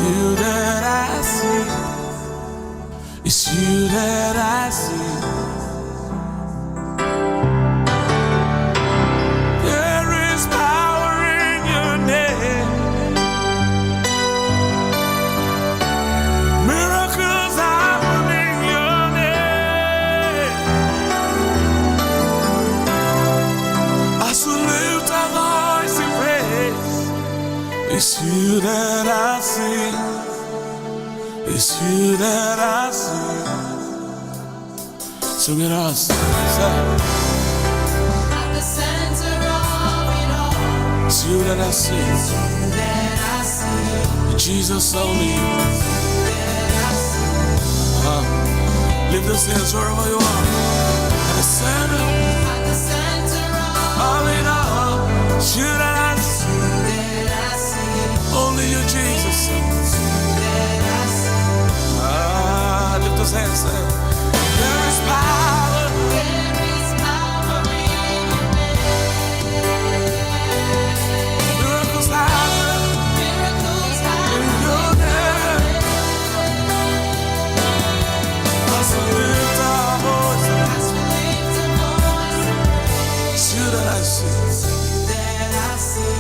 you that I see. It's you that I see. There is power in your name. Miracles happen in your name. As we lift our voice in praise, it's you that I see. It's you that I see. Sing it out. Say. At the center of it all, It's you that I see. it's you that I see. Jesus only. That I see. Lift those hands wherever you are. At the center At the center of it all. It's you that I see. that I see. Only you, Jesus. That I see. Lift those hands. Say. There is power. There is power in your name. Miracles happen Miracles happen in your name. As we lift our voices. as we lift a voice. It's you that I see. That I see.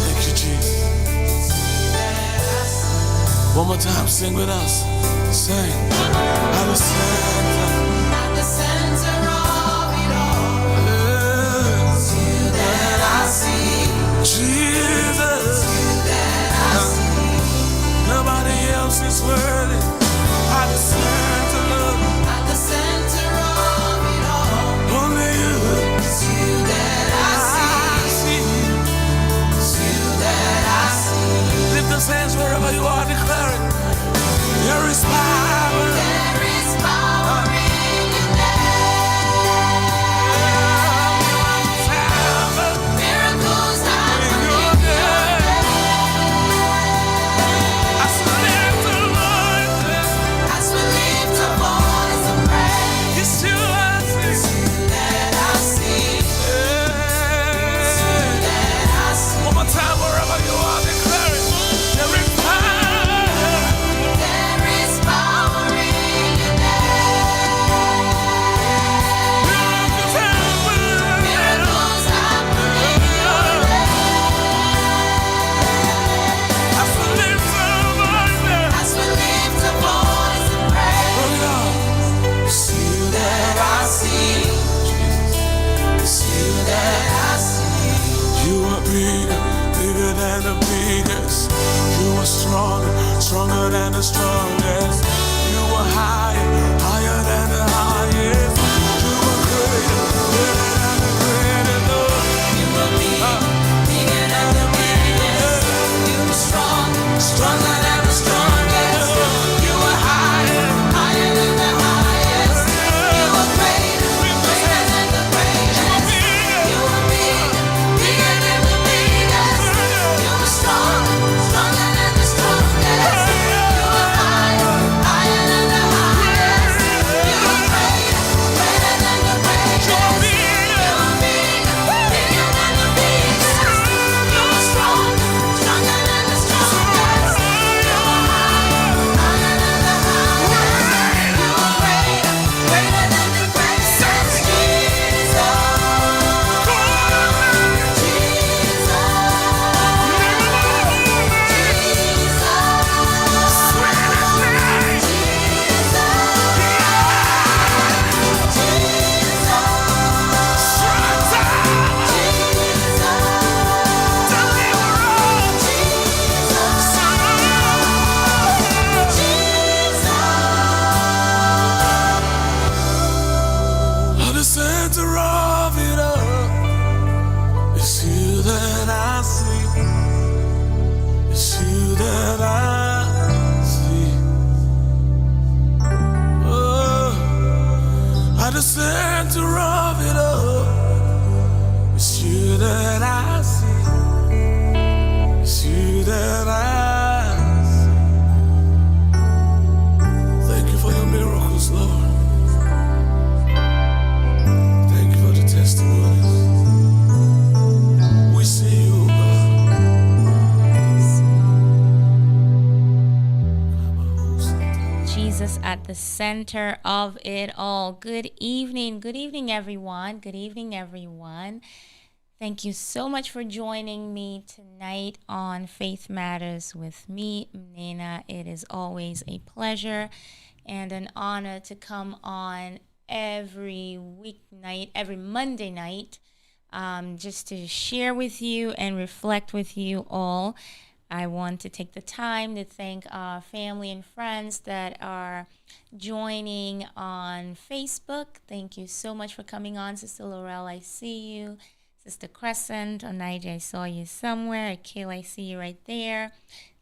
Thank you, Jesus. That I see. One more time, sing with us. Sing. At the center. At the center of it all, it's you that I see. Jesus. That I see. Nobody else is worthy. At the center, At the center of it all, only you. it's you that I see. It's you that I see. Lift those hands wherever you are, declare it. There is power. There is power in your name. Miracles happen in your name. As we lift our voices, As we lift a voice of praise, it's you I it's see. you that I see. It's you that I see. One more time, wherever you are, declare it. There is power. There is power in your name. Miracles happen. Miracles happen in your name. As we lift our voices, As we lift a voice of praise, oh God, it's you that I see. It's you that I see. You are bigger, bigger than the biggest. You are stronger, stronger than the strongest. You are higher, higher than the highest. You are greater, greater than the greatest. You are bigger than the biggest. You are strong, stronger than the strongest. You are higher, higher than the highest. You are greater, greater than the greatest. You are bigger than the biggest. You are strong, stronger than the strongest. You are higher, higher than the highest. You are greater, greater than the greatest. You are bigger than the biggest. You are strong, stronger than the strongest. You are higher, higher than the highest. You are greater, greater than the greatest. Jesus, At the center of it all, it's you that I see. It's you that I see. Oh, at the center of it all, it's you that I see. It's you that I see. Thank you for your miracles, Lord. Thank you for the testimonies. We see you, God. the center of it all. Good evening. Good evening, everyone. Good evening, everyone. Thank you so much for joining me tonight on Faith Matters with me, Mnena. It is always a pleasure and an honor to come on every weeknight, every Monday night, just to share with you and reflect with you all. I want to take the time to thank our family and friends that are joining on Facebook. Thank you so much for coming on, Sister Laurel. I see you. Sister Crescent, Onaija, I saw you somewhere. Kayla, I see you right there.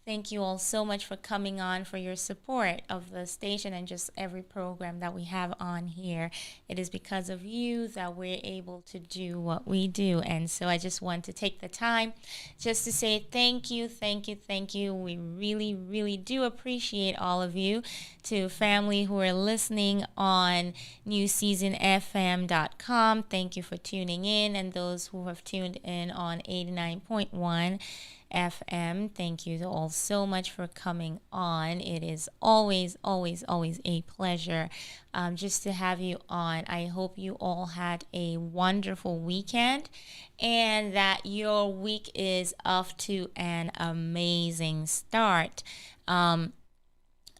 Thank you all so much for coming on, for your support of the station and just every program that we have on here. It is because of you that we're able to do what we do. And so I just want to take the time just to say thank you, thank you, thank you. We really, really do appreciate all of you. To family who are listening on newseasonfm.com, thank you for tuning in. And those who have tuned in on 89.1 FM. Thank you all so much for coming on. It is always, always, always a pleasure just to have you on. I hope you all had a wonderful weekend and that your week is off to an amazing start. I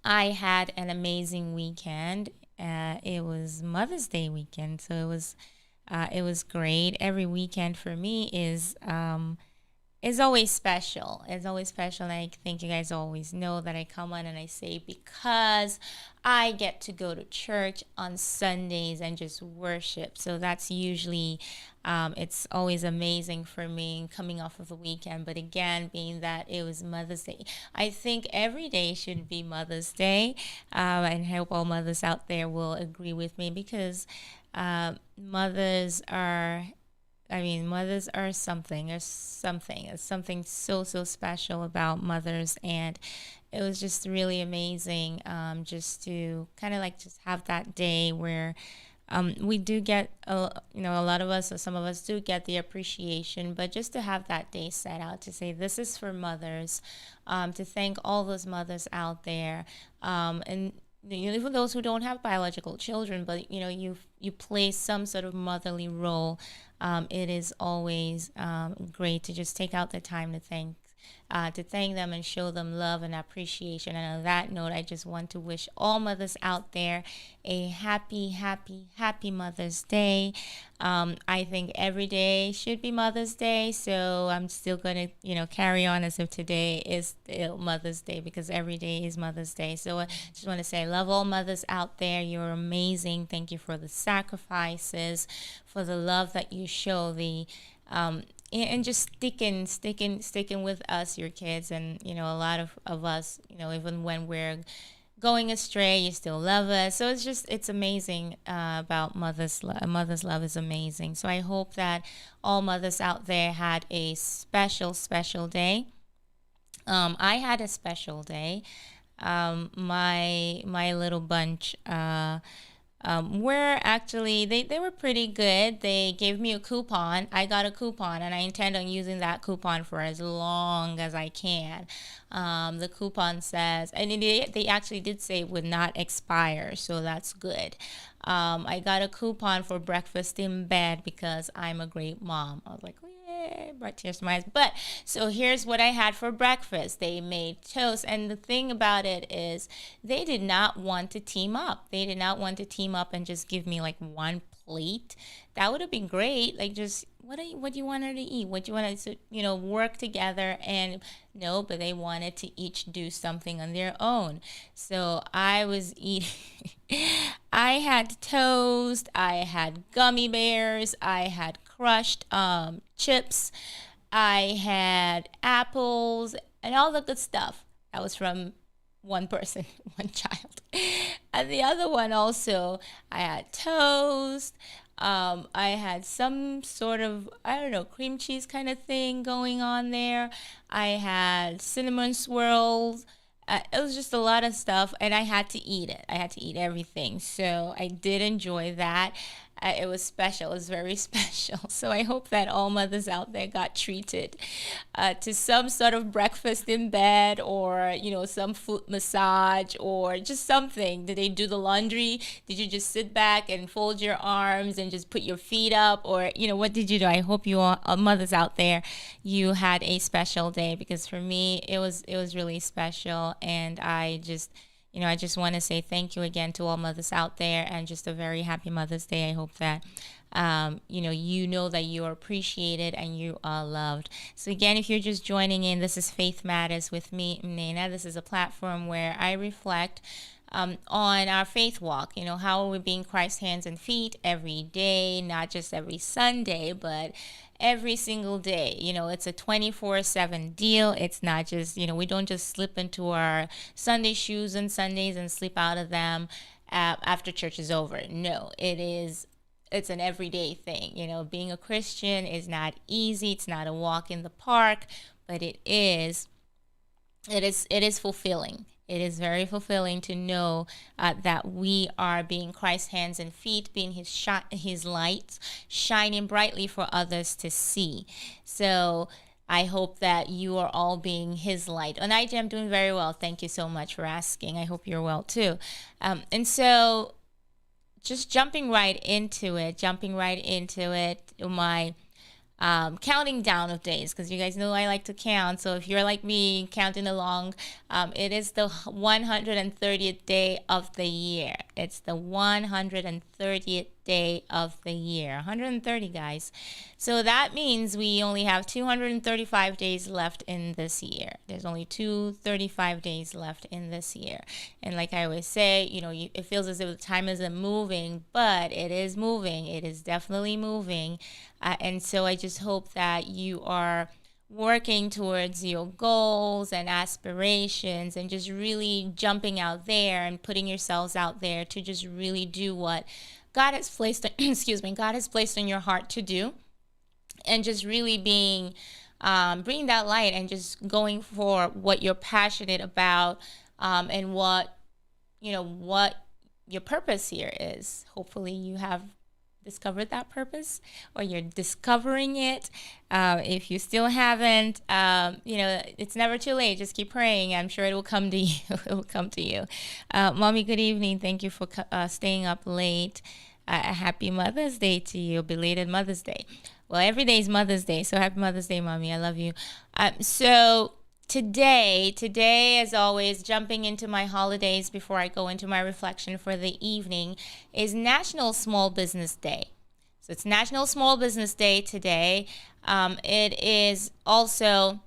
had an amazing weekend. It was Mother's Day weekend, so it was great. Every weekend for me is always special. It's always special, and I think you guys always know that I come on and I say because I get to go to church on Sundays and just worship. So that's usually, it's always amazing for me coming off of the weekend. But again, being that it was Mother's Day, I think every day should be Mother's Day. And I hope all mothers out there will agree with me because mothers are mothers are something. There's something. There's something so, so special about mothers. And it was just really amazing just to kind of like just have that day where we do get, a lot of us or some of us do get the appreciation, but just to have that day set out to say, this is for mothers, to thank all those mothers out there. And even those who don't have biological children, but you play some sort of motherly role. It is always great to just take out the time to thank them and show them love and appreciation. And on that note, I just want to wish all mothers out there a happy, happy, happy Mother's Day. I think every day should be Mother's Day, so I'm still going to, carry on as if today is still Mother's Day because every day is Mother's Day. So I just want to say I love all mothers out there. You're amazing. Thank you for the sacrifices, for the love that you show, and just sticking with us, your kids, and a lot of us, even when we're going astray, you still love us. So it's amazing about mothers. Mother's love is amazing. So I hope that all mothers out there had a special day. I had a special day. My little bunch. Were actually they were pretty good. They gave me a coupon. I got a coupon, and I intend on using that coupon for as long as I can. The coupon says, and they actually did say it would not expire, so that's good. I got a coupon for breakfast in bed because I'm a great mom. I was like, yay, brought tears to my eyes. But so here's what I had for breakfast. They made toast, and the thing about it is they did not want to team up. They did not want to team up and just give me like one plate. That would have been great. Like, just what do you want her to eat? What do you want to work together? And no, but they wanted to each do something on their own. So I was eating. I had toast. I had gummy bears. I had crushed chips. I had apples and all the good stuff. That was from one person, one child. And the other one also, I had toast. I had some sort of, cream cheese kind of thing going on there. I had cinnamon swirls. It was just a lot of stuff, and I had to eat it. I had to eat everything. So I did enjoy that. It was special. It was very special. So I hope that all mothers out there got treated to some sort of breakfast in bed, or some foot massage, or just something. Did they do the laundry? Did you just sit back and fold your arms and just put your feet up, or what did you do? I hope you all mothers out there, you had a special day, because for me it was really special. And I just want to say thank you again to all mothers out there, and just a very happy Mother's Day. I hope that that you are appreciated and you are loved. So again, if you're just joining in, this is Faith Matters with me, Mnena. This is a platform where I reflect on our faith walk. How are we being Christ's hands and feet every day, not just every Sunday, but every single day. It's a 24/7 deal. It's not just, we don't just slip into our Sunday shoes on Sundays and slip out of them after church is over. No, it's an everyday thing. Being a Christian is not easy. It's not a walk in the park, but it is fulfilling. It is very fulfilling to know that we are being Christ's hands and feet, being his lights, shining brightly for others to see. So I hope that you are all being his light. And I'm doing very well. Thank you so much for asking. I hope you're well too. And so just jumping right into it, my counting down of days, because you guys know I like to count. So if you're like me counting along, it is the 130th day of the year. It's the 130th day of the year. 130, guys. So that means we only have 235 days left in this year. There's only 235 days left in this year. And like I always say, it feels as if the time isn't moving, but it is moving. It is definitely moving. And so I just hope that you are working towards your goals and aspirations, and just really jumping out there and putting yourselves out there to just really do what God has placed God has placed on your heart to do, and just really bringing that light, and just going for what you're passionate about, and what your purpose here is. Hopefully you have discovered that purpose, or you're discovering it. If you still haven't, it's never too late. Just keep praying. I'm sure it will come to you. It will come to you. Mommy, good evening. Thank you for staying up late. A happy Mother's Day to you. Belated Mother's Day. Well, every day is Mother's Day, so happy Mother's Day, Mommy. I love you. So Today, as always, jumping into my holidays before I go into my reflection for the evening, is National Small Business Day. So it's National Small Business Day today. It is also,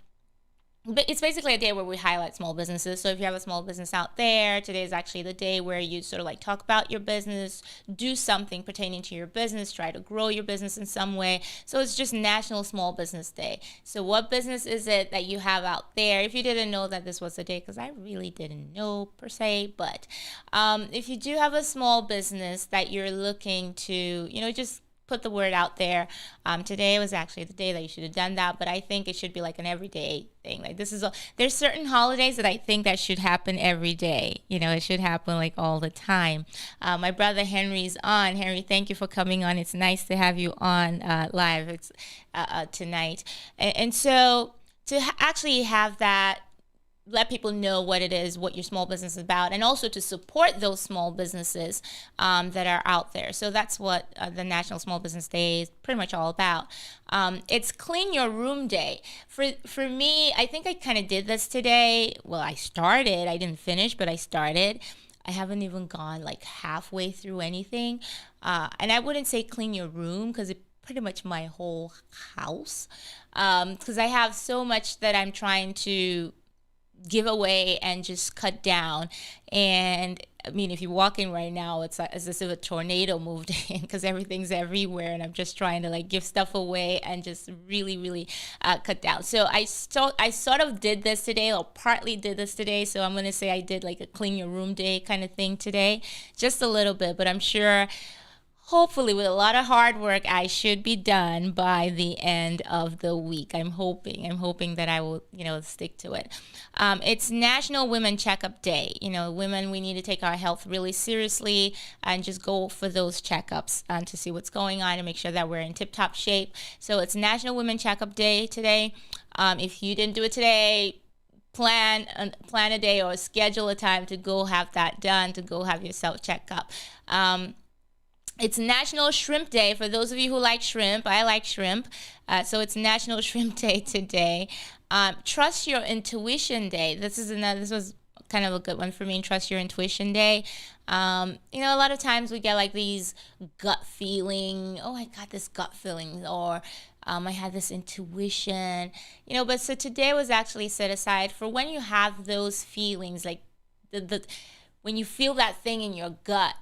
but it's basically a day where we highlight small businesses. So if you have a small business out there, today is actually the day where you sort of like talk about your business, do something pertaining to your business, try to grow your business in some way. So it's just National Small Business Day. So what business is it that you have out there? If you didn't know that this was the day, because I really didn't know per se, but if you do have a small business that you're looking to, just put the word out there. Today was actually the day that you should have done that, but I think it should be like an everyday thing. Like there's certain holidays that I think that should happen every day. It should happen like all the time. My brother Henry's on. Henry, thank you for coming on. It's nice to have you on live. It's tonight, and so to actually have that, let people know what it is, what your small business is about, and also to support those small businesses that are out there. So that's what the National Small Business Day is pretty much all about. It's Clean Your Room Day. For me, I think I kind of did this today. Well, I started. I didn't finish, but I started. I haven't even gone like halfway through anything. And I wouldn't say clean your room, because it's pretty much my whole house. Because I have so much that I'm trying to give away and just cut down. And I mean, if you walk in right now, it's like, as if a tornado moved in, because everything's everywhere, and I'm just trying to like give stuff away and just really cut down. So I sort of did this today, or partly did this today. So I'm gonna say I did like a clean your room day kind of thing today, just a little bit. But I'm sure, hopefully with a lot of hard work, I should be done by the end of the week. I'm hoping that I will, stick to it. It's National Women Checkup Day. Women, we need to take our health really seriously and just go for those checkups to see what's going on and make sure that we're in tip-top shape. So it's National Women Checkup Day today. If you didn't do it today, plan a day or schedule a time to go have that done, to go have yourself checked up. It's National Shrimp Day. For those of you who like shrimp, I like shrimp. So it's National Shrimp Day today. Trust Your Intuition Day. This was kind of a good one for me. Trust Your Intuition Day. A lot of times we get like these gut feeling. Oh, I got this gut feeling, or I had this intuition. But so today was actually set aside for when you have those feelings, like when you feel that thing in your gut.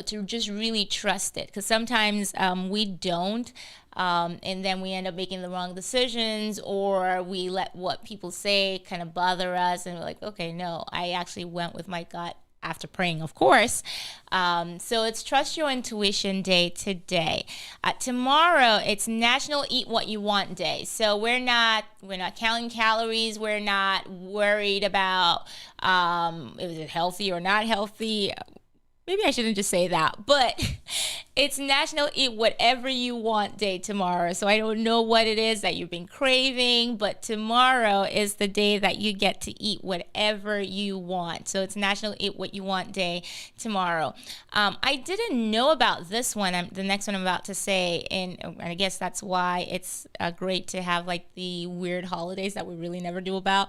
To just really trust it, because sometimes we don't, and then we end up making the wrong decisions, or we let what people say kind of bother us, and we're like, okay, no, I actually went with my gut after praying, of course. So it's Trust Your Intuition Day today. Tomorrow, it's National Eat What You Want Day. So we're not counting calories. We're not worried about is it healthy or not healthy. Maybe I shouldn't just say that, but it's National Eat Whatever You Want Day tomorrow. So I don't know what it is that you've been craving, but tomorrow is the day that you get to eat whatever you want. So it's National Eat What You Want Day tomorrow. I didn't know about this one, the next one I'm about to say, and I guess that's why it's great to have like the weird holidays that we really never do about.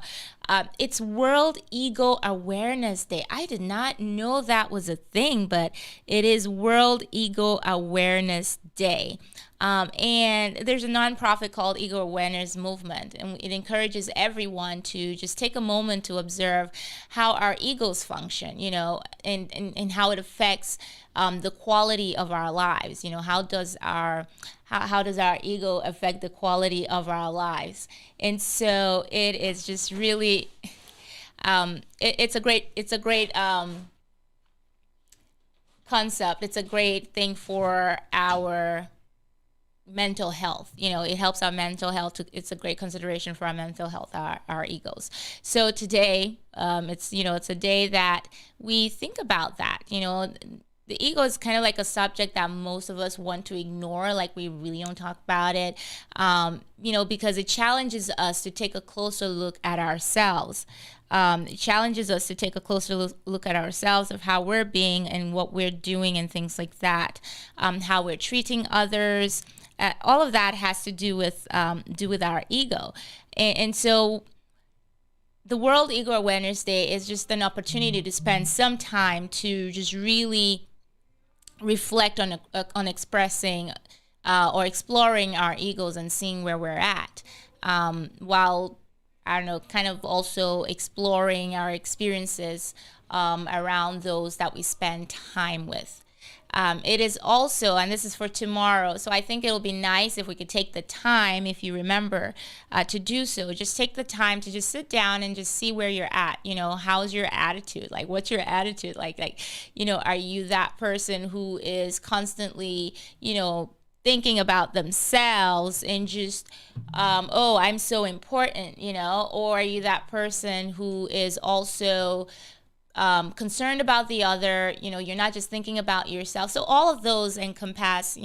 It's World Ego Awareness Day. I did not know that was a thing, but it is World Ego Awareness Day. And there's a nonprofit called Ego Awareness Movement, and it encourages everyone to just take a moment to observe how our egos function, and how it affects the quality of our lives. How does our ego affect the quality of our lives? And so it is just really, it's a great concept. It's a great thing for our mental health. It helps our mental health. It's a great consideration for our mental health, our egos. So today, it's a day that we think about that. The ego is kind of like a subject that most of us want to ignore, like we really don't talk about it, because it challenges us to take a closer look at ourselves. It challenges us to take a closer look at ourselves, of how we're being and what we're doing and things like that, how we're treating others. All of that has to do with our ego. And so the World Ego Awareness Day is just an opportunity to spend some time to just really reflect on expressing or exploring our egos and seeing where we're at, while kind of also exploring our experiences around those that we spend time with. It is also, and this is for tomorrow, so I think it'll be nice if we could take the time, if you remember, to do so. Just take the time to just sit down and just see where you're at. How's your attitude? Like, what's your attitude like? Are you that person who is constantly, thinking about themselves and just, oh, I'm so important, or are you that person who is also concerned about the other? You're not just thinking about yourself. So all of those encompass,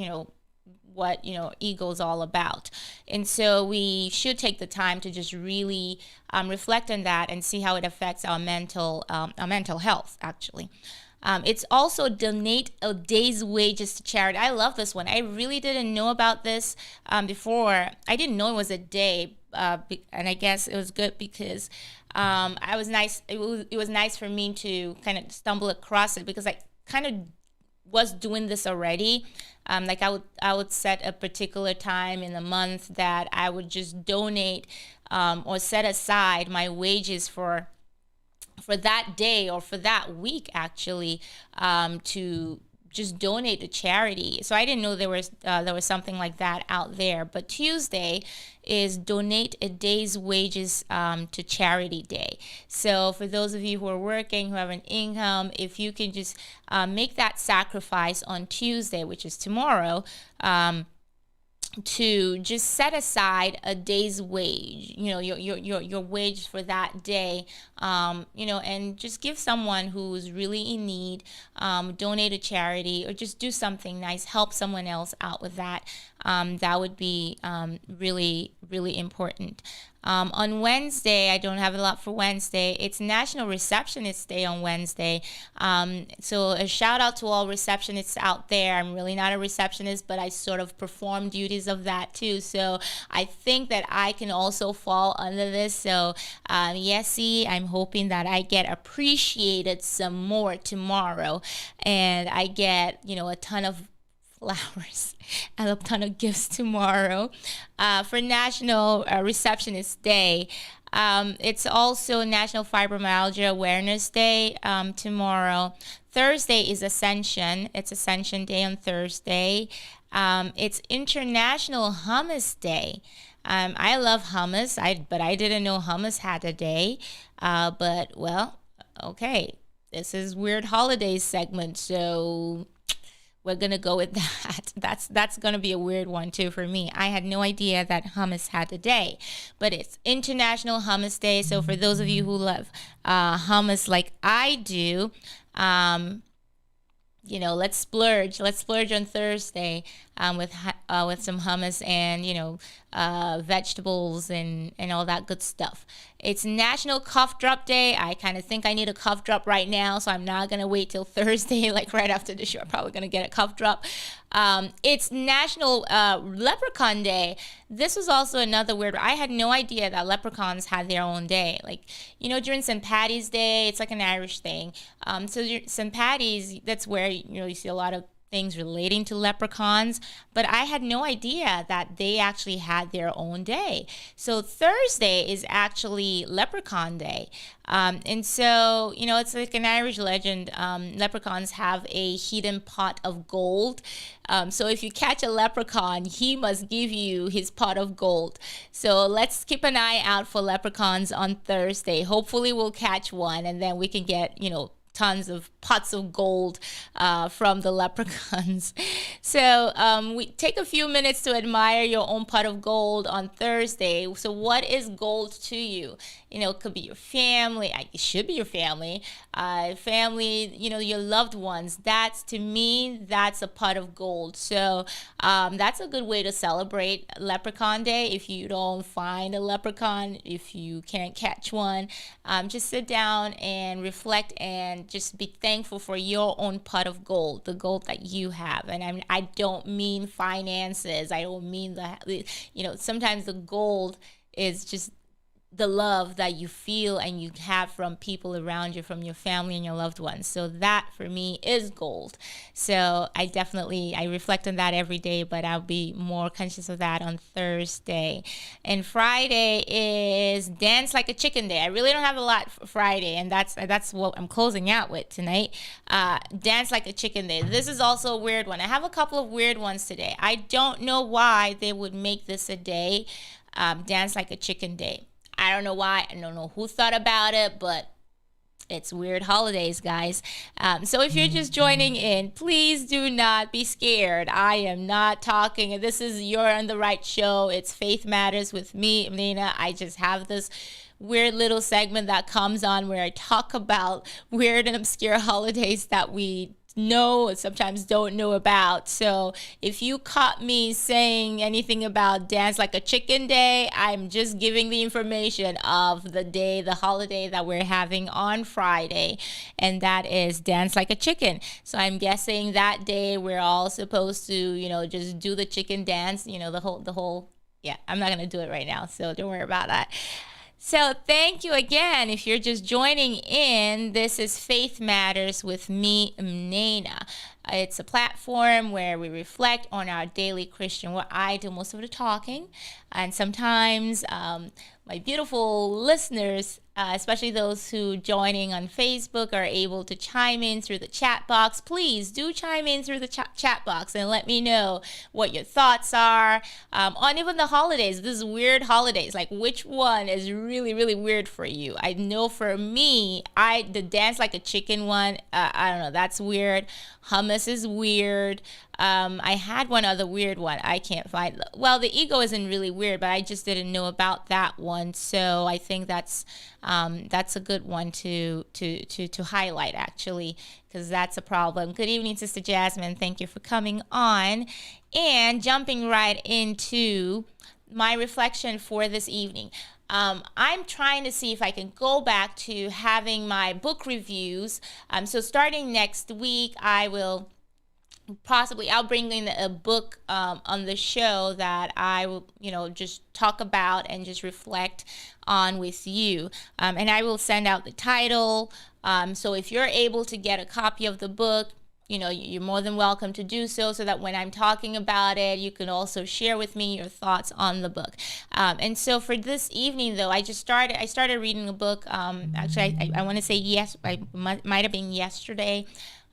what ego is all about. And so we should take the time to just really reflect on that and see how it affects our mental health, actually. It's also Donate a Day's Wages to Charity. I love this one. I really didn't know about this before. I didn't know it was a day, and I guess it was good because I was nice. It was nice for me to kind of stumble across it, because I kind of was doing this already. Like I would set a particular time in the month that I would just donate or set aside my wages for that day or for that week, actually, to just donate to charity. So I didn't know there was something like that out there. But Tuesday is donate a day's wages to charity day. So for those of you who are working, who have an income, if you can just make that sacrifice on Tuesday, which is tomorrow, to just set aside a day's wage, your wage for that day, and just give someone who's really in need, donate to charity, or just do something nice, help someone else out with that. That would be really, really important. On Wednesday, I don't have a lot for Wednesday. It's National Receptionist Day on Wednesday. So a shout out to all receptionists out there. I'm really not a receptionist, but I sort of perform duties of that too. So I think that I can also fall under this. So Yessie, I'm hoping that I get appreciated some more tomorrow, and I get, a ton of flowers and a ton of gifts tomorrow. For National Receptionist Day, it's also National Fibromyalgia Awareness Day tomorrow. Thursday is Ascension. It's Ascension Day on Thursday. It's International Hummus Day. I love hummus, but I didn't know hummus had a day. But, well, okay. This is Weird Holidays segment, so we're gonna go with that. That's gonna be a weird one too for me. I had no idea that hummus had a day, but it's International Hummus Day. So for those of you who love hummus like I do, let's splurge. Let's splurge on Thursday with some hummus and vegetables and all that good stuff. It's National Cough Drop Day. I kind of think I need a cough drop right now, so I'm not gonna wait till Thursday. Like right after the show, I'm probably gonna get a cough drop. It's National Leprechaun Day. This was also another weird. I had no idea that leprechauns had their own day. Like during St. Patty's Day, it's like an Irish thing. So St. Patty's, that's where you see a lot of things relating to leprechauns, but I had no idea that they actually had their own day. So Thursday is actually Leprechaun Day. And so, it's like an Irish legend. Leprechauns have a hidden pot of gold. So if you catch a leprechaun, he must give you his pot of gold. So let's keep an eye out for leprechauns on Thursday. Hopefully we'll catch one, and then we can get, tons of pots of gold from the leprechauns. So we take a few minutes to admire your own pot of gold on Thursday. So what is gold to you? It could be your family. It should be your family. Your loved ones. To me, that's a pot of gold. So that's a good way to celebrate Leprechaun Day. If you don't find a leprechaun, if you can't catch one, just sit down and reflect and just be thankful for your own pot of gold, the gold that you have. And I don't mean finances. I don't mean sometimes the gold is just the love that you feel and you have from people around you, from your family and your loved ones. So that for me is gold. So I reflect on that every day, but I'll be more conscious of that on Thursday. And Friday is Dance Like a Chicken Day. I really don't have a lot for Friday, and that's what I'm closing out with tonight. Dance Like a Chicken Day. This is also a weird one. I have a couple of weird ones today. I don't know why they would make this a day, Dance Like a Chicken Day. I don't know why. I don't know who thought about it, but it's Weird Holidays, guys. So if you're just joining in, please do not be scared. I am not talking. You're on the right show. It's Faith Matters with me, Mnena. I just have this weird little segment that comes on where I talk about weird and obscure holidays that we know and sometimes don't know about. So if you caught me saying anything about Dance Like a Chicken Day, I'm just giving the information of the day, the holiday that we're having on Friday, and that is Dance Like a Chicken. So I'm guessing that day we're all supposed to, just do the chicken dance, the whole, yeah, I'm not going to do it right now, so don't worry about that. So thank you again. If you're just joining in, this is Faith Matters with me, Mnena. It's a platform where we reflect on our daily Christian, where I do most of the talking. And sometimes my beautiful listeners especially those who joining on Facebook are able to chime in through the chat box. Please do chime in through the chat box and let me know what your thoughts are on even the holidays. This weird holidays, like which one is really, really weird for you? I know for me, the dance like a chicken one, I don't know, that's weird. Hummus is weird. I had one other weird one. I can't find. Well, the ego isn't really weird, but I just didn't know about that one. So I think that's a good one to highlight actually, because that's a problem. Good evening, Sister Jasmine. Thank you for coming on and jumping right into my reflection for this evening. I'm trying to see if I can go back to having my book reviews. So starting next week, I'll bring in a book on the show that I will, just talk about and just reflect on with you. And I will send out the title. So if you're able to get a copy of the book, you're more than welcome to do so that when I'm talking about it, you can also share with me your thoughts on the book. And so for this evening, though, I started reading a book. Actually, I want to say yes, I might have been yesterday.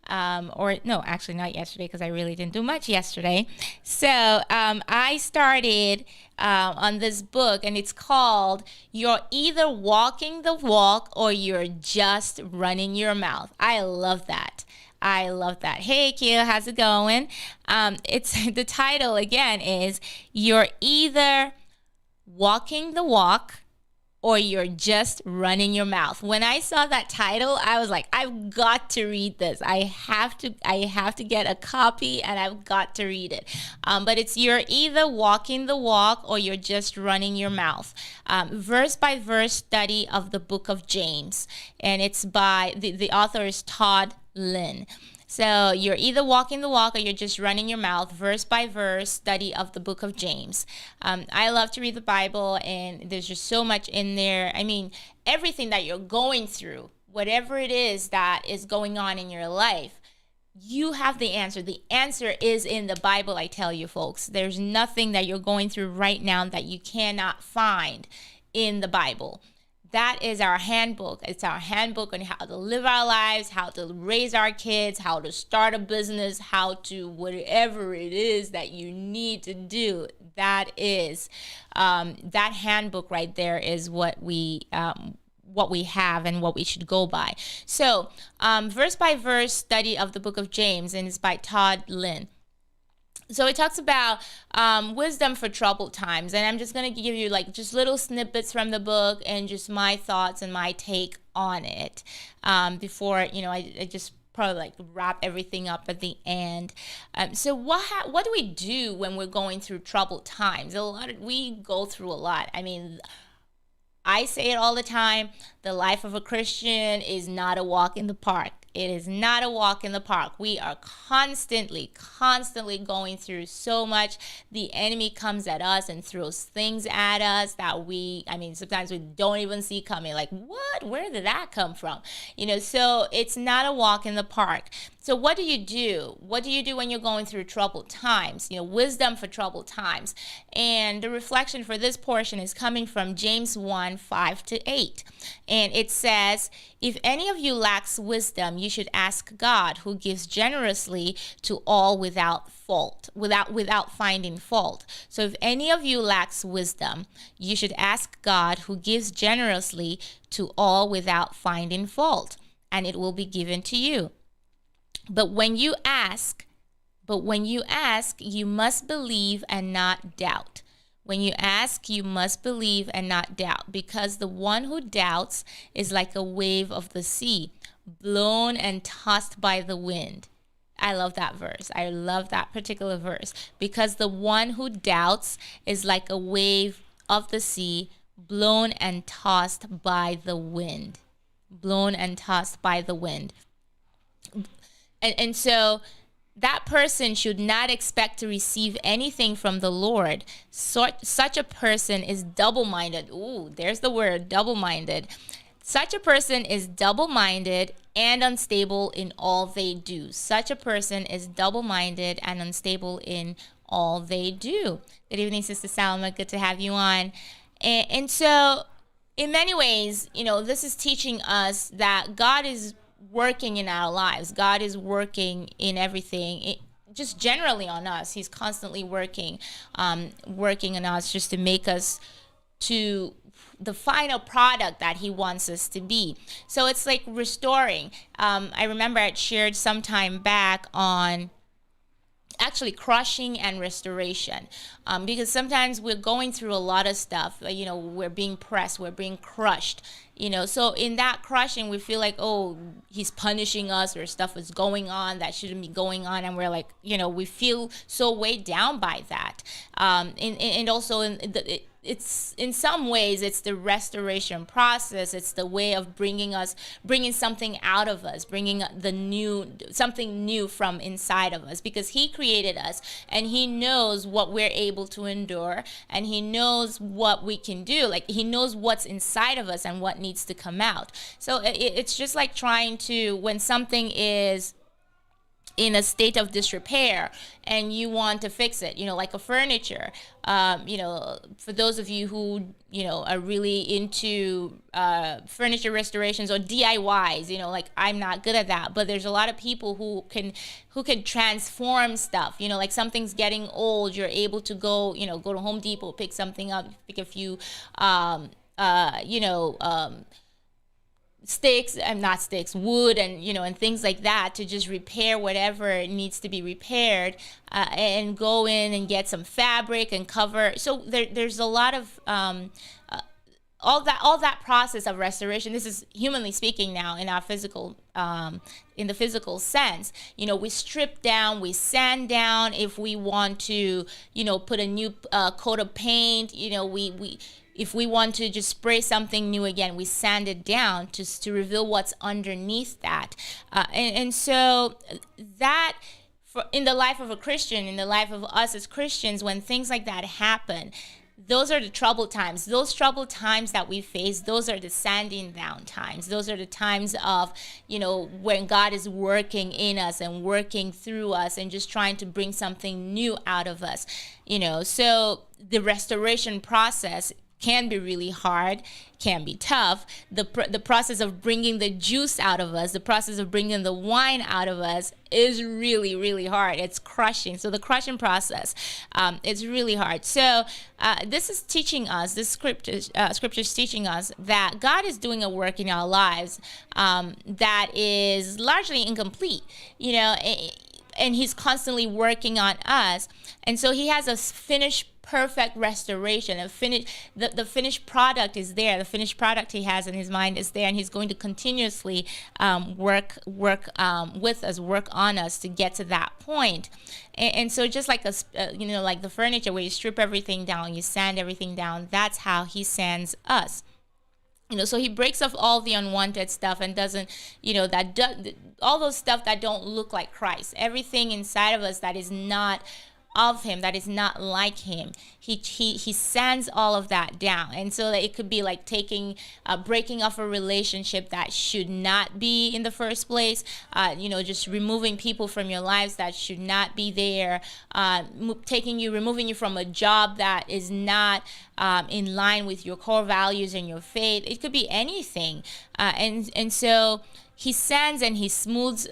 Or no, actually not yesterday, because I really didn't do much yesterday. So I started on this book, and it's called "You're Either Walking the Walk or You're Just Running Your Mouth." I love that. Hey, Kia, how's it going? It's the title again is "You're Either Walking the Walk or You're Just Running Your Mouth." When I saw that title, I was like, I've got to read this. I have to get a copy, and I've got to read it. But it's "You're Either Walking the Walk or You're Just Running Your Mouth." Verse by verse study of the book of James. And it's by, the author is Todd Lynn. So you're either walking the walk or you're just running your mouth, verse by verse study of the book of James. I love to read the Bible, and there's just so much in there. I mean, everything that you're going through, whatever it is that is going on in your life, you have the answer. The answer is in the Bible, I tell you, folks. There's nothing that you're going through right now that you cannot find in the Bible. That is our handbook. It's our handbook on how to live our lives, how to raise our kids, how to start a business, how to whatever it is that you need to do. That is that handbook right there is what we have and what we should go by. So verse by verse study of the book of James, and it's by Todd Lynn. So it talks about wisdom for troubled times, and I'm just going to give you like just little snippets from the book and just my thoughts and my take on it before, I just probably like wrap everything up at the end. So what do we do when we're going through troubled times? We go through a lot. I mean, I say it all the time. The life of a Christian is not a walk in the park. It is not a walk in the park. We are constantly going through so much. The enemy comes at us and throws things at us that sometimes we don't even see coming. Like, what? Where did that come from? So it's not a walk in the park. So what do you do? What do you do when you're going through troubled times? Wisdom for troubled times. And the reflection for this portion is coming from James 1:5-8. And it says, "If any of you lacks wisdom, you should ask God, who gives generously to all without finding fault." So if any of you lacks wisdom, you should ask God, who gives generously to all without finding fault, and it will be given to you. But when you ask, you must believe and not doubt. When you ask, you must believe and not doubt, because the one who doubts is like a wave of the sea, blown and tossed by the wind. I love that verse. I love that particular verse, because the one who doubts is like a wave of the sea, blown and tossed by the wind. Blown and tossed by the wind. And so that person should not expect to receive anything from the Lord. Such a person is double-minded. Ooh, there's the word, double-minded. Such a person is double-minded and unstable in all they do. Such a person is double-minded and unstable in all they do. Good evening, Sister Salma. Good to have you on. And so in many ways, this is teaching us that God is working in our lives. God is working in everything. Just generally on us, He's constantly working on us just to make us to the final product that He wants us to be. So it's like restoring. I remember I shared some time back on actually crushing and restoration, because sometimes we're going through a lot of stuff. We're being pressed, we're being crushed. So in that crushing, we feel like, oh, He's punishing us, or stuff is going on that shouldn't be going on, and we're like, we feel so weighed down by that. And also it's in some ways it's the restoration process. It's the way of bringing something out of us, bringing something new from inside of us, because He created us and He knows what we're able to endure, and He knows what we can do. Like, He knows what's inside of us and what needs to come out. So it's just like trying to, when something is in a state of disrepair and you want to fix it, like a furniture. For those of you who, are really into furniture restorations or DIYs, like I'm not good at that, but there's a lot of people who can transform stuff. Like something's getting old, you're able to go to Home Depot, pick something up, pick a few, wood, and things like that, to just repair whatever needs to be repaired, and go in and get some fabric and cover. So there's a lot of all that process of restoration. This is humanly speaking now in our physical, in the physical sense. We strip down, we sand down if we want to, put a new coat of paint. We if we want to just spray something new again, we sand it down just to reveal what's underneath that. And so that, in the life of a Christian, in the life of us as Christians, when things like that happen, those are the troubled times. Those troubled times that we face, those are the sanding down times. Those are the times of, when God is working in us and working through us and just trying to bring something new out of us. So the restoration process can be really hard, can be tough. The process of bringing the juice out of us, the process of bringing the wine out of us is really, really hard. It's crushing. So the crushing process, it's really hard. So this is teaching us, this scripture is teaching us that God is doing a work in our lives that is largely incomplete, and He's constantly working on us. And so He has a finished perfect restoration. The finished product is there. The finished product He has in His mind is there, and He's going to continuously work with us, work on us to get to that point. And so just like like the furniture, where you strip everything down, you sand everything down, that's how He sands us. So He breaks off all the unwanted stuff and doesn't, all those stuff that don't look like Christ. Everything inside of us that is not of Him, that is not like Him, he sands all of that down. And so that it could be like breaking off a relationship that should not be in the first place, just removing people from your lives that should not be there, removing you from a job that is not in line with your core values and your faith. It could be anything, and so He sands and He smooths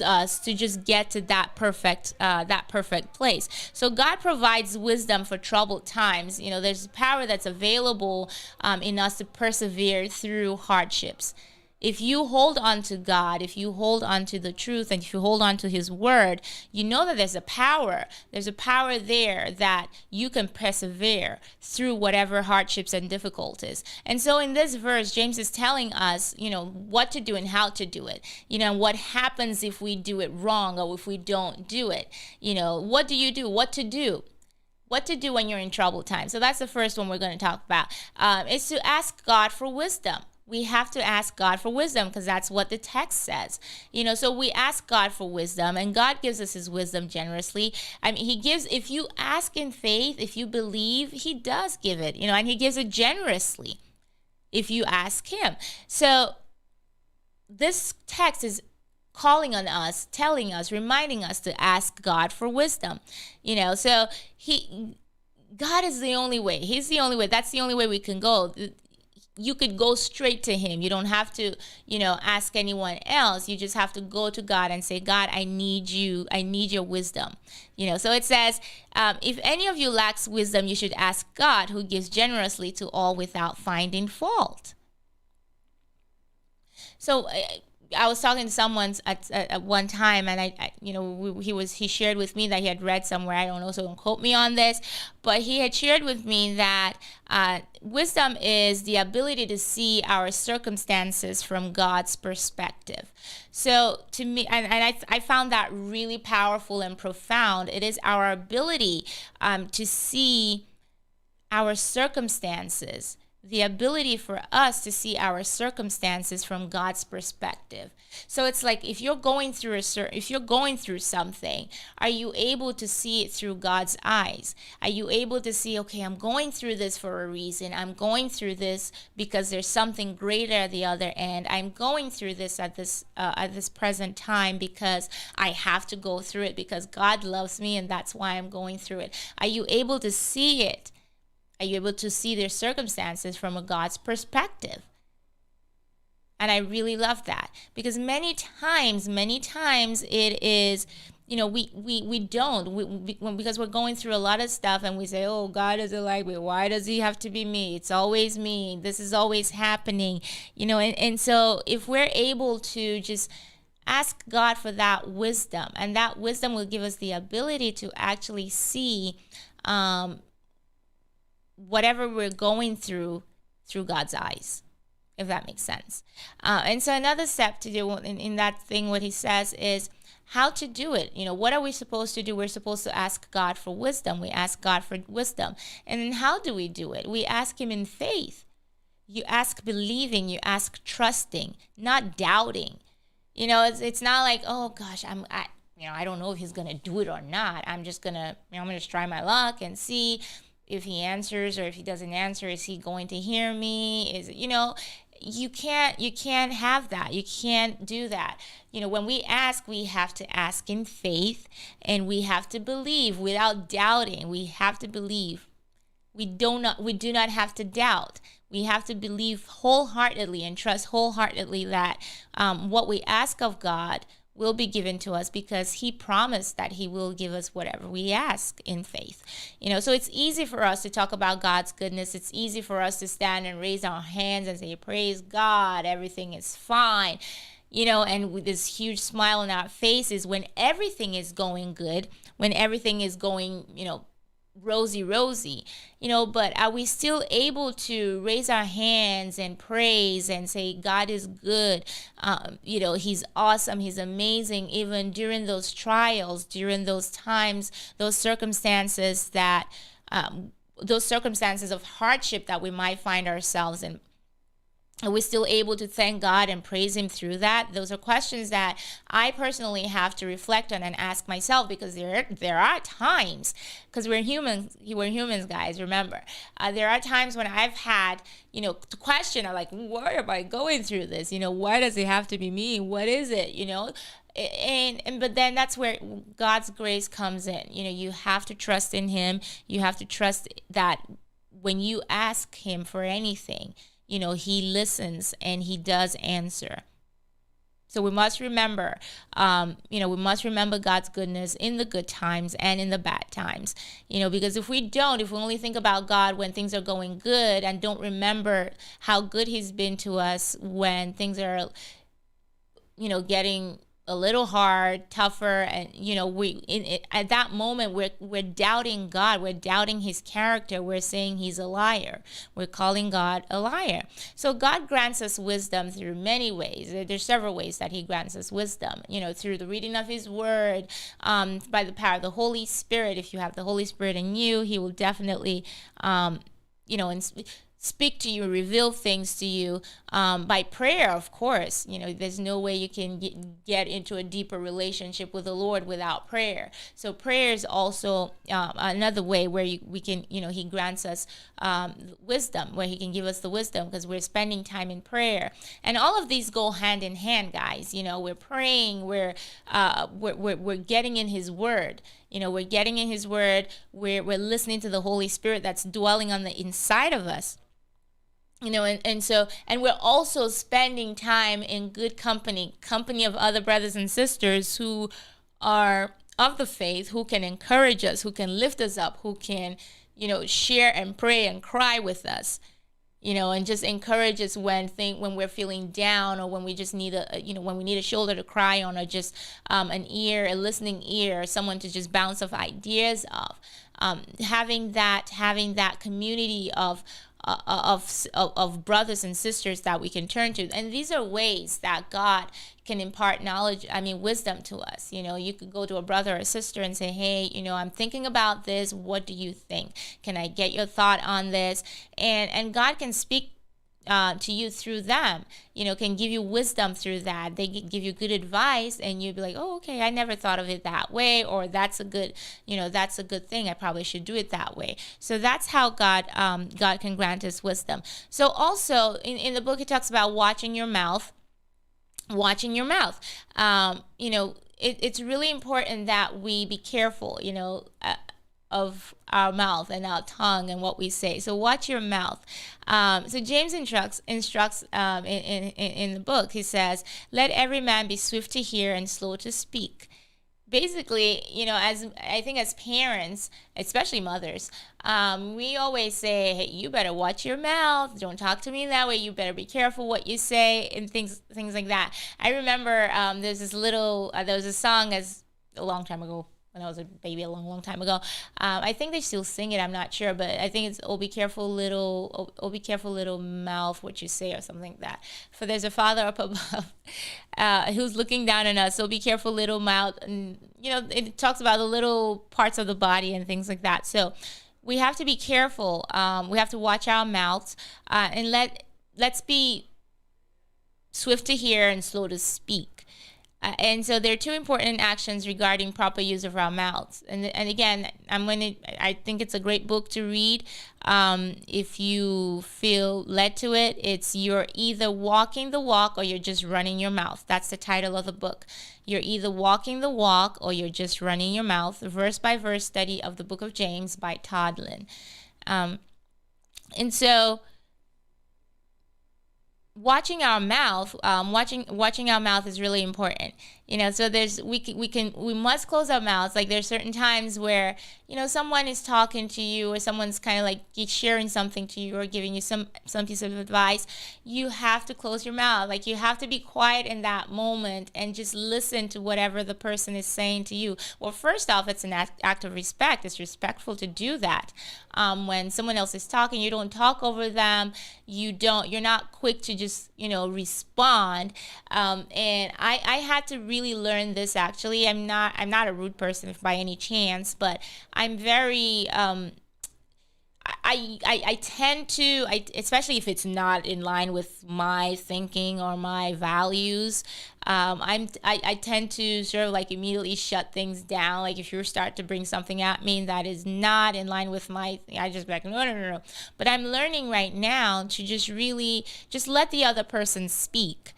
us to just get to that perfect place. So God provides wisdom for troubled times. There's power that's available in us to persevere through hardships. If you hold on to God, if you hold on to the truth, and if you hold on to His word, you know that there's a power there that you can persevere through whatever hardships and difficulties. And so in this verse, James is telling us, what to do and how to do it. What happens if we do it wrong or if we don't do it. What do you do? What to do? What to do when you're in troubled times. So that's the first one we're going to talk about. Is to ask God for wisdom. We have to ask God for wisdom, because that's what the text says. So we ask God for wisdom, and God gives us His wisdom generously. He gives, if you ask in faith, if you believe, He does give it, and He gives it generously if you ask Him. So this text is calling on us, telling us, reminding us to ask God for wisdom. So God is the only way. He's the only way. That's the only way we can go. You could go straight to him. You don't have to, ask anyone else. You just have to go to God and say, God, I need you. I need your wisdom. So it says, if any of you lacks wisdom, you should ask God, who gives generously to all without finding fault. So I was talking to someone at one time, and he shared with me that he had read somewhere, I don't know, so don't quote me on this, but he had shared with me that wisdom is the ability to see our circumstances from God's perspective. So to me, and I found that really powerful and profound. It is our ability to see our circumstances, the ability for us to see our circumstances from God's perspective. So it's like if you're going through something, are you able to see it through God's eyes? Are you able to see, okay, I'm going through this for a reason. I'm going through this because there's something greater at the other end. I'm going through this at this present time because I have to go through it because God loves me and that's why I'm going through it. Are you able to see it? Are you able to see their circumstances from a God's perspective? And I really love that because many times it is, we don't, because we're going through a lot of stuff and we say, oh, God doesn't like me. Why does he have to be me? It's always me. This is always happening, and so if we're able to just ask God for that wisdom, and that wisdom will give us the ability to actually see, whatever we're going through God's eyes, if that makes sense. And so another step to do in that thing, what he says is how to do it. What are we supposed to do? We're supposed to ask God for wisdom. We ask God for wisdom. And then how do we do it? We ask him in faith. You ask believing, you ask trusting, not doubting. It's not like, oh gosh, I don't know if he's going to do it or not. I'm just going to, I'm going to try my luck and see if he answers, or if he doesn't answer, is he going to hear me? You can't have that. You can't do that. When we ask, we have to ask in faith, and we have to believe without doubting. We have to believe. We do not have to doubt. We have to believe wholeheartedly and trust wholeheartedly that what we ask of God will be given to us, because he promised that he will give us whatever we ask in faith. So it's easy for us to talk about God's goodness. It's easy for us to stand and raise our hands and say, praise God, everything is fine. And with this huge smile on our faces when everything is going good, when everything is going, rosy, but are we still able to raise our hands and praise and say, God is good? He's awesome. He's amazing. Even during those trials, during those times, those circumstances of hardship that we might find ourselves in. Are we still able to thank God and praise him through that? Those are questions that I personally have to reflect on and ask myself, because there are times, because we're humans, guys, remember. There are times when I've had, to question, I'm like, why am I going through this? Why does it have to be me? What is it? But then that's where God's grace comes in. You have to trust in him. You have to trust that when you ask him for anything, he listens and he does answer. So we must remember, God's goodness in the good times and in the bad times, because if we only think about God when things are going good and don't remember how good he's been to us when things are, getting a little hard, tougher, and at that moment we're doubting God, we're doubting his character, we're saying he's a liar, we're calling God a liar. So God grants us wisdom through many ways. There's several ways that he grants us wisdom, through the reading of his word, by the power of the Holy Spirit. If you have the Holy Spirit in you, he will definitely speak to you, reveal things to you, by prayer, of course. There's no way you can get into a deeper relationship with the Lord without prayer. So prayer is also another way where we can, he grants us wisdom, where he can give us the wisdom, because we're spending time in prayer. And all of these go hand in hand, guys. We're praying, we're getting in his word. We're getting in his word. We're listening to the Holy Spirit that's dwelling on the inside of us. And we're also spending time in good company of other brothers and sisters who are of the faith, who can encourage us, who can lift us up, who can, share and pray and cry with us, and just encourage us when we're feeling down, or when we just need when we need a shoulder to cry on, or just a listening ear, someone to just bounce off ideas of. Having that community of brothers and sisters that we can turn to. And these are ways that God can impart wisdom to us. You could go to a brother or sister and say, hey, I'm thinking about this. What do you think? Can I get your thought on this? And God can speak to you through them, can give you wisdom through that. They give you good advice, and you'd be like, oh, okay, I never thought of it that way, or that's a good thing. I probably should do it that way. So that's how God can grant us wisdom. So also in the book, it talks about watching your mouth. It's really important that we be careful, of our mouth and our tongue and what we say. So watch your mouth. So James instructs in the book. He says, let every man be swift to hear and slow to speak. Basically, as parents, especially mothers, we always say, hey, you better watch your mouth. Don't talk to me that way. You better be careful what you say, and things like that. I remember there was a song a long time ago, when I was a baby, a long, long time ago. I think they still sing it. I'm not sure, but I think it's, oh, be careful little mouth, what you say, or something like that. For there's a Father up above who's looking down on us. So be careful little mouth. And, it talks about the little parts of the body and things like that. So we have to be careful. We have to watch our mouths, and let's be swift to hear and slow to speak. And so there are two important actions regarding proper use of our mouths. And again, I think it's a great book to read. If you feel led to it, it's you're either walking the walk or you're just running your mouth. That's the title of the book. You're either walking the walk or you're just running your mouth. Verse by verse study of the book of James by Todd Lynn. And so watching our mouth, watching our mouth is really important. So we must close our mouths. Like there's certain times where, someone is talking to you, or someone's kind of like sharing something to you, or giving you some piece of advice. You have to close your mouth. Like you have to be quiet in that moment and just listen to whatever the person is saying to you. Well, first off, it's an act of respect. It's respectful to do that. When someone else is talking, you don't talk over them. You're not quick to just, respond. And I had to really learn this. Actually, I'm not a rude person by any chance, but I'm very I tend to, especially if it's not in line with my thinking or my values, I tend to sort of like immediately shut things down. Like if you start to bring something at me that is not in line with my, I just be like, no. But I'm learning right now to just really just let the other person speak.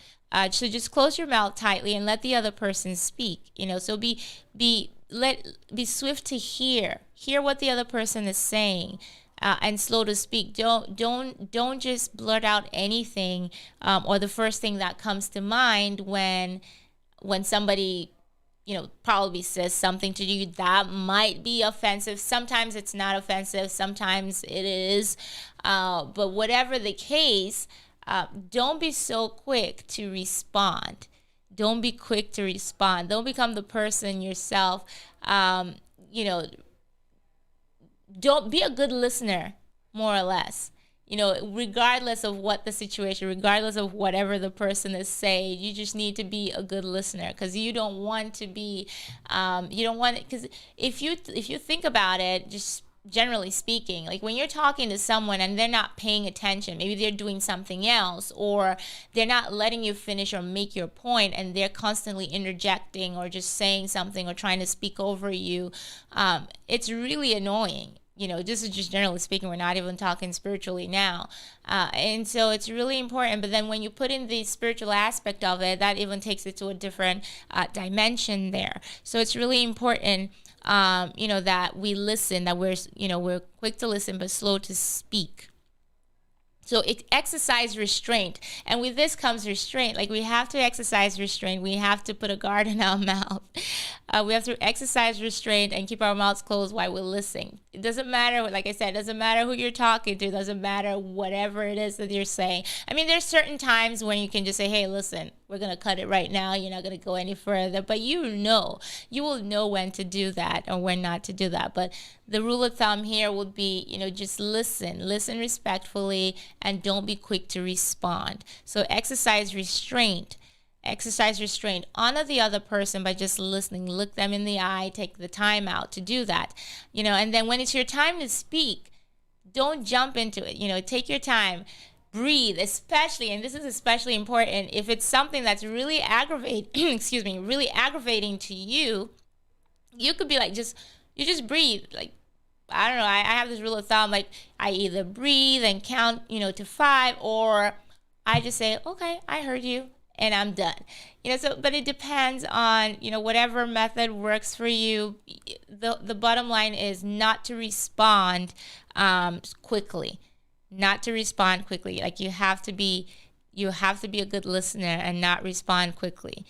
So just close your mouth tightly and let the other person speak. So be swift to hear what the other person is saying. And slow to speak. Don't just blurt out anything or the first thing that comes to mind when somebody probably says something to you that might be offensive. Sometimes it's not offensive, sometimes it is, but whatever the case, don't be so quick to respond. Don't be quick to respond. Don't become the person yourself. Don't be a good listener, more or less. Regardless of what the situation, regardless of whatever the person is saying, you just need to be a good listener, because you don't want to be, because if you think about it, just generally speaking, like when you're talking to someone and they're not paying attention, maybe they're doing something else, or they're not letting you finish or make your point, and they're constantly interjecting or just saying something or trying to speak over you, it's really annoying. This is just generally speaking. We're not even talking spiritually now. And so it's really important. But then when you put in the spiritual aspect of it, that even takes it to a different dimension there. So it's really important that we listen, that we're quick to listen but slow to speak. So it exercise restraint, and with this comes restraint. Like, we have to exercise restraint. We have to put a guard in our mouth. We have to exercise restraint and keep our mouths closed while we're listening. It doesn't matter, like I said, it doesn't matter who you're talking to. It doesn't matter whatever it is that you're saying. I mean, there's certain times when you can just say, hey, listen, we're going to cut it right now. You're not going to go any further. But you will know when to do that or when not to do that. But the rule of thumb here would be, just listen respectfully, and don't be quick to respond. So exercise restraint. Honor the other person by just listening. Look them in the eye. Take the time out to do that. And then when it's your time to speak, don't jump into it. Take your time. Breathe, especially, and this is especially important, if it's something that's really really aggravating to you. You could be like, you just breathe. Like, I don't know, I have this rule of thumb, like, I either breathe and count, to 5, or I just say, okay, I heard you, and I'm done. But it depends on, whatever method works for you. The bottom line is not to respond quickly. Not to respond quickly. Like, you have to be a good listener and not respond quickly.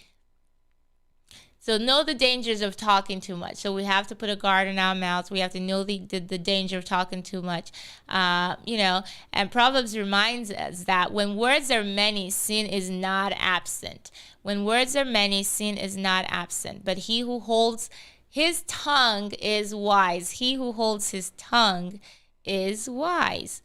So know the dangers of talking too much. So we have to put a guard in our mouths. We have to know the danger of talking too much. And Proverbs reminds us that when words are many, sin is not absent. When words are many, sin is not absent. But he who holds his tongue is wise. He who holds his tongue is wise.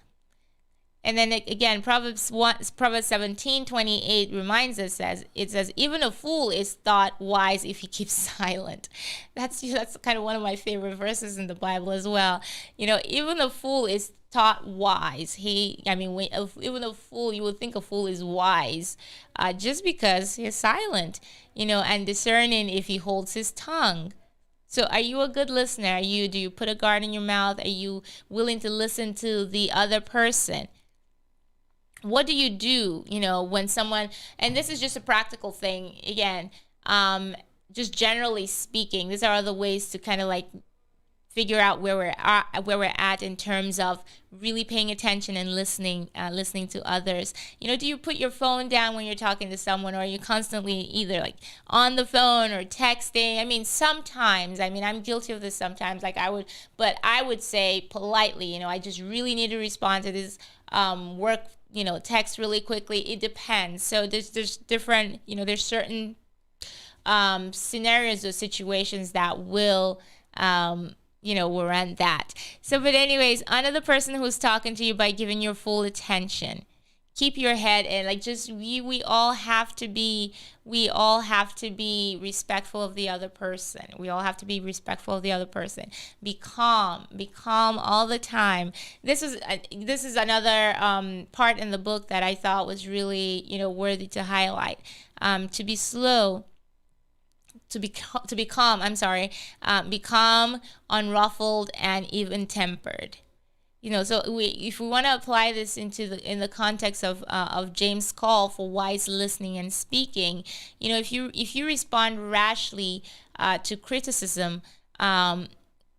And then again, Proverbs 17:28 reminds us, it says, even a fool is thought wise if he keeps silent. That's kind of one of my favorite verses in the Bible as well. Even a fool is thought wise. Even a fool, you would think a fool is wise, just because he's silent, and discerning if he holds his tongue. So are you a good listener? Do you put a guard in your mouth? Are you willing to listen to the other person? What do you do, when someone, and this is just a practical thing, again, just generally speaking, these are other ways to kind of like figure out where we're at in terms of really paying attention and listening to others. Do you put your phone down when you're talking to someone, or are you constantly either like on the phone or texting? Sometimes, I'm guilty of this sometimes, but I would say politely, I just really need to respond to this work, text really quickly. It depends. So there's different, there's certain scenarios or situations that will warrant that. So, but anyways, honor the person who's talking to you by giving your full attention. Keep your head in, we all have to be respectful of the other person. We all have to be respectful of the other person. Be calm all the time. This is another part in the book that I thought was really, worthy to highlight. To be slow, to be calm. Be calm, unruffled, and even tempered. So if we want to apply this in the context of James' call for wise listening and speaking, if you respond rashly to criticism,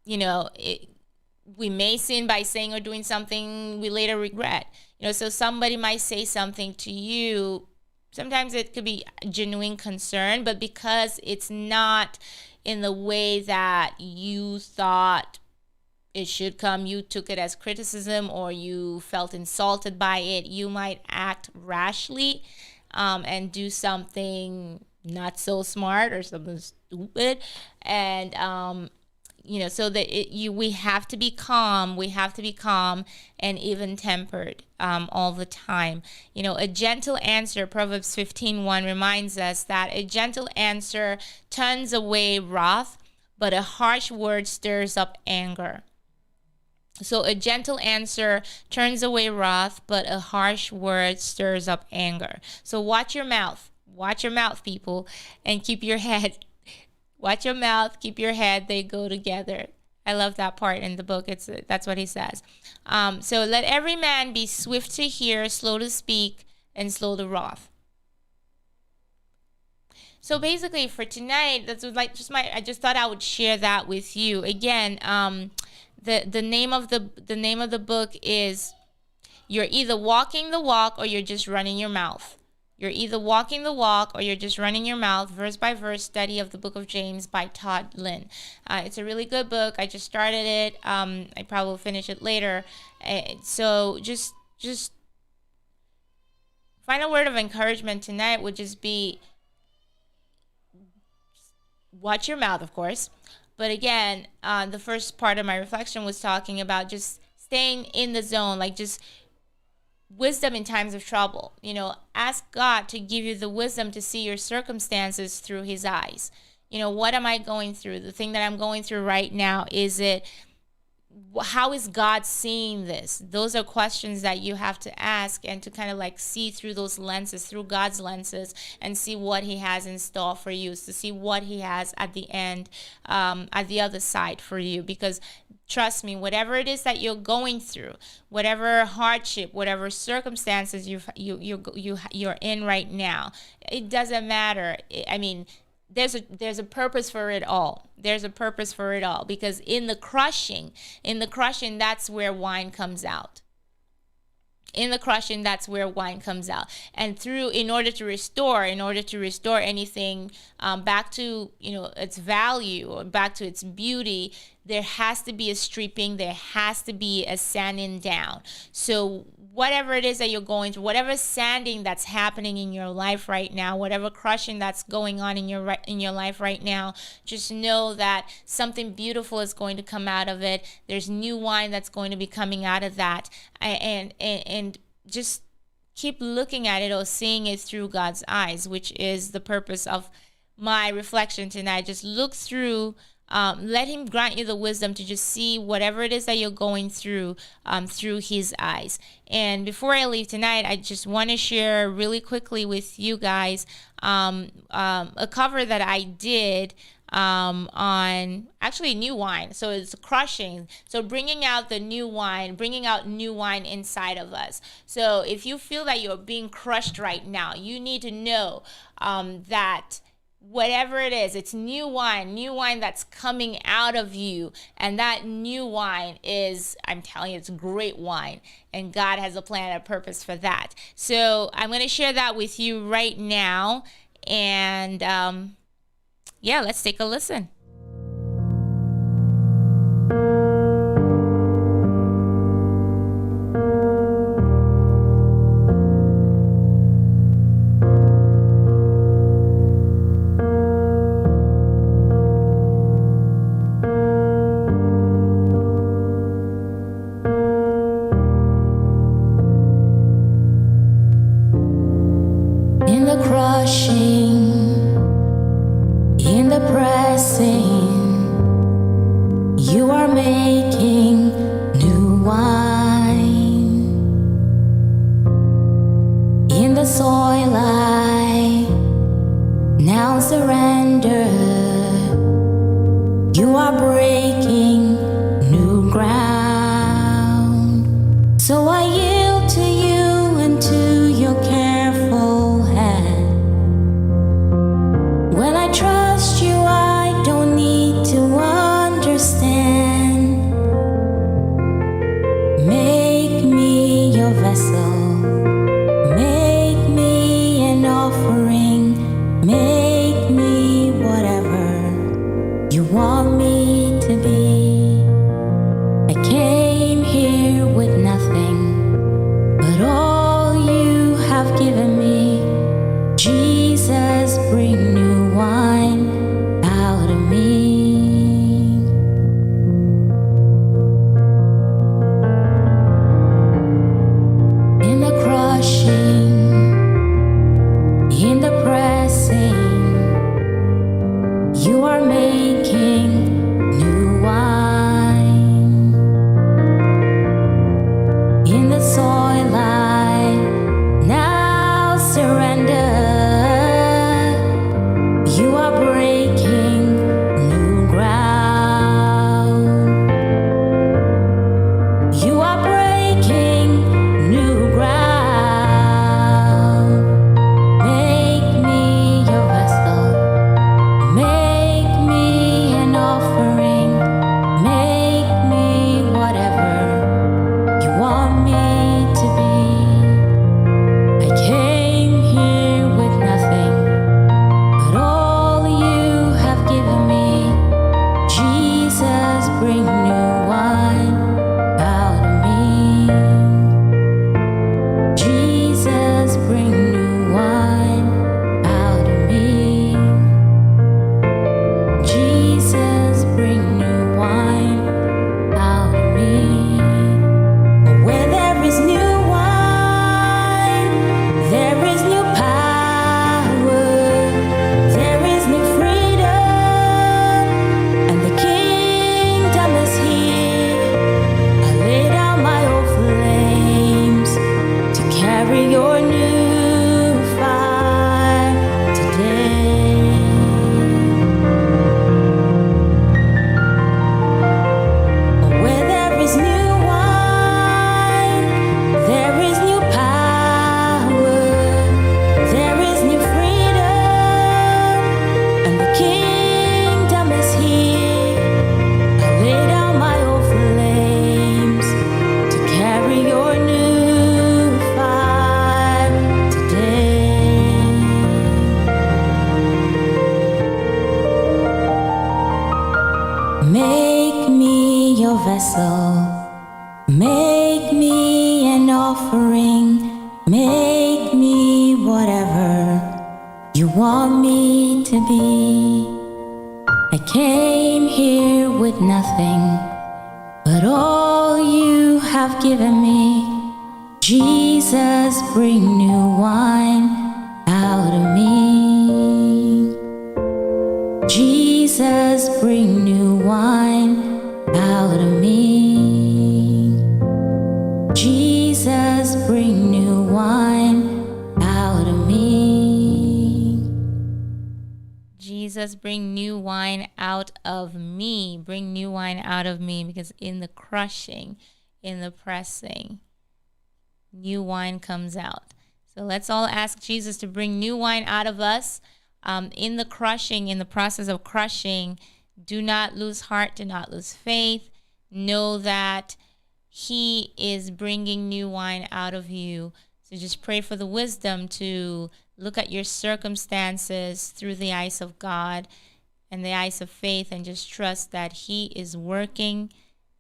we may sin by saying or doing something we later regret. So somebody might say something to you. Sometimes it could be genuine concern, but because it's not in the way that you thought it should come, you took it as criticism, or you felt insulted by it, you might act rashly and do something not so smart or something stupid. And so that we have to be calm and even tempered all the time. A gentle answer, Proverbs 15:1 reminds us that a gentle answer turns away wrath, but a harsh word stirs up anger. So a gentle answer turns away wrath, but a harsh word stirs up anger. So watch your mouth, people, and keep your head. Watch your mouth, keep your head. They go together. I love that part in the book. That's what he says. So let every man be swift to hear, slow to speak, and slow to wrath. So basically, for tonight, that's like just my. I just thought I would share that with you again. The name of the book is "You're Either Walking the Walk or You're Just Running Your Mouth." You're either walking the walk or you're just running your mouth, verse by verse study of the book of James by Todd Lynn. It's a really good book. I just started it. I probably will finish it later. So just final word of encouragement tonight would just be watch your mouth, of course. But again, the first part of my reflection was talking about just staying in the zone, like just wisdom in times of trouble. Ask God to give you the wisdom to see your circumstances through his eyes. What am I going through? The thing that I'm going through right now, how is God seeing this? Those are questions that you have to ask, and to kind of like see through those lenses, through God's lenses, and see what he has in store for you, to see what he has at the end, at the other side for you. Because trust me, whatever it is that you're going through, whatever hardship, whatever circumstances you're in right now, it doesn't matter. I mean, there's a purpose for it all. There's a purpose for it all, because in the crushing, that's where wine comes out. In the crushing, that's where wine comes out. And in order to restore anything back to its value, or back to its beauty, there has to be a stripping, there has to be a sanding down. So whatever it is that you're going through, whatever sanding that's happening in your life right now, whatever crushing that's going on in your life right now, just know that something beautiful is going to come out of it. There's new wine that's going to be coming out of that, and just keep looking at it or seeing it through God's eyes, which is the purpose of my reflection tonight. Just look through. Let him grant you the wisdom to just see whatever it is that you're going through his eyes. And before I leave tonight, I just want to share really quickly with you guys a cover that I did on actually new wine. So it's crushing. So bringing out new wine inside of us. So if you feel that you're being crushed right now, you need to know that whatever it is, it's new wine that's coming out of you. And that new wine is, I'm telling you, it's great wine. And God has a plan and a purpose for that. So I'm going to share that with you right now. And let's take a listen. In the crushing, in the pressing, you are making new wine. In the soil I now surrender, you are breaking new ground. So I yield to you and to your careful hand. When I trust you, I don't need to understand. Make me your vessel, make me an offering, make me whatever you want me to be. I came here with nothing, but all you have given me. Jesus, bring new wine out of me. In Make me an offering, make me whatever you want me to be. I came here with nothing, but all you have given me. Jesus, bring new wine out of me. Jesus, bring new wine out of me. Jesus, bring new wine out of me. Jesus, bring new wine out of me. Bring new wine out of me, because in the crushing, in the pressing, new wine comes out. So let's all ask Jesus to bring new wine out of us. In the crushing, in the process of crushing, do not lose heart, do not lose faith. Know that He is bringing new wine out of you. So just pray for the wisdom to look at your circumstances through the eyes of God and the eyes of faith, and just trust that He is working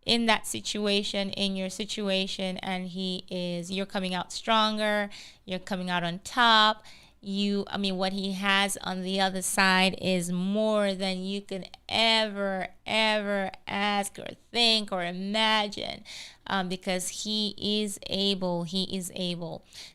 in that situation, in your situation, and you're coming out stronger, you're coming out on top. What He has on the other side is more than you can ever ask or think or imagine, because He is able.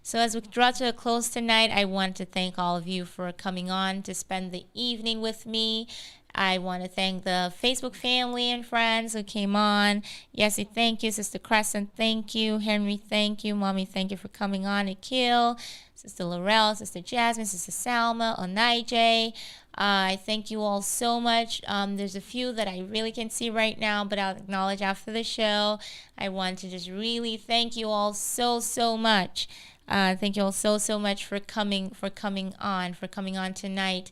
So as we draw to a close tonight, I want to thank all of you for coming on to spend the evening with me. I want to thank the Facebook family and friends who came on. Yessie, thank you. Sister Crescent, thank you. Henry, thank you. Mommy, thank you for coming on. Akil, Sister Laurel, Sister Jasmine, Sister Salma, Onaije. I thank you all so much. There's a few that I really can't see right now, but I'll acknowledge after the show. I want to just really thank you all so much. Thank you all so much for coming on tonight.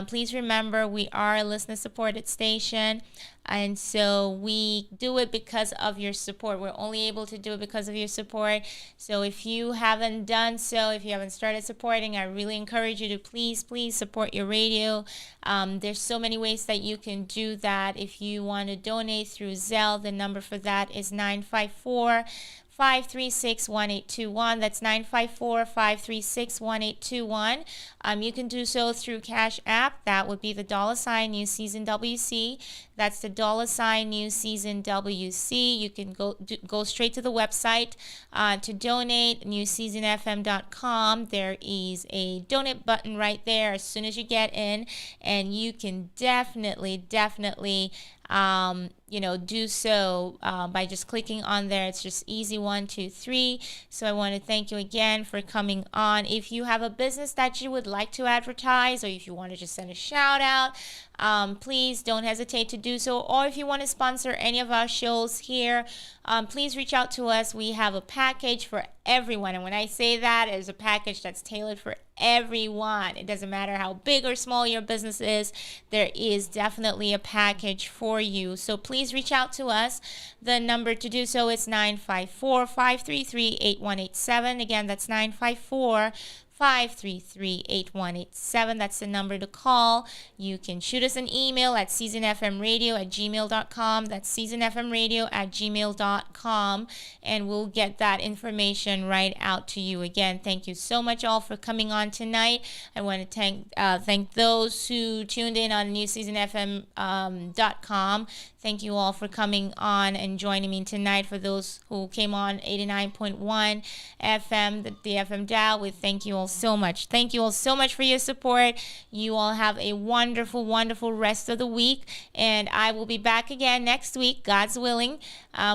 Please remember, we are a listener supported station, and so we do it because of your support. We're only able to do it because of your support. So if you haven't done so, if you haven't started supporting, I really encourage you to please support your radio. There's so many ways that you can do that. If you want to donate through Zelle, the number for that is 954-536-1821. That's 954-536-1821. You can do so through Cash App. That would be the $ New Season WC. That's the $ New Season WC. You can go straight to the website to donate, newseasonfm.com. There is a donate button right there as soon as you get in, and you can definitely do so by just clicking on there. It's just easy, 1, 2, 3. So I want to thank you again for coming on. If you have a business that you would like to advertise, or if you want to just send a shout out, please don't hesitate to do so. Or if you want to sponsor any of our shows here, please reach out to us. We have a package for everyone. And when I say that, it's a package that's tailored for everyone. It doesn't matter how big or small your business is, there is definitely a package for you. So please reach out to us. The number to do so is 954-533-8187. Again, that's 954-533-8187. That's the number to call. You can shoot us an email at seasonfmradio@gmail.com. That's seasonfmradio@gmail.com, and we'll get that information right out to you. Again, thank you so much all for coming on tonight. I want to thank those who tuned in on newseasonfm.com. Thank you all for coming on and joining me tonight. For those who came on 89.1 FM, the FM dial, we thank you all so much. Thank you all so much for your support. You all have a wonderful rest of the week, and I will be back again next week, God's willing,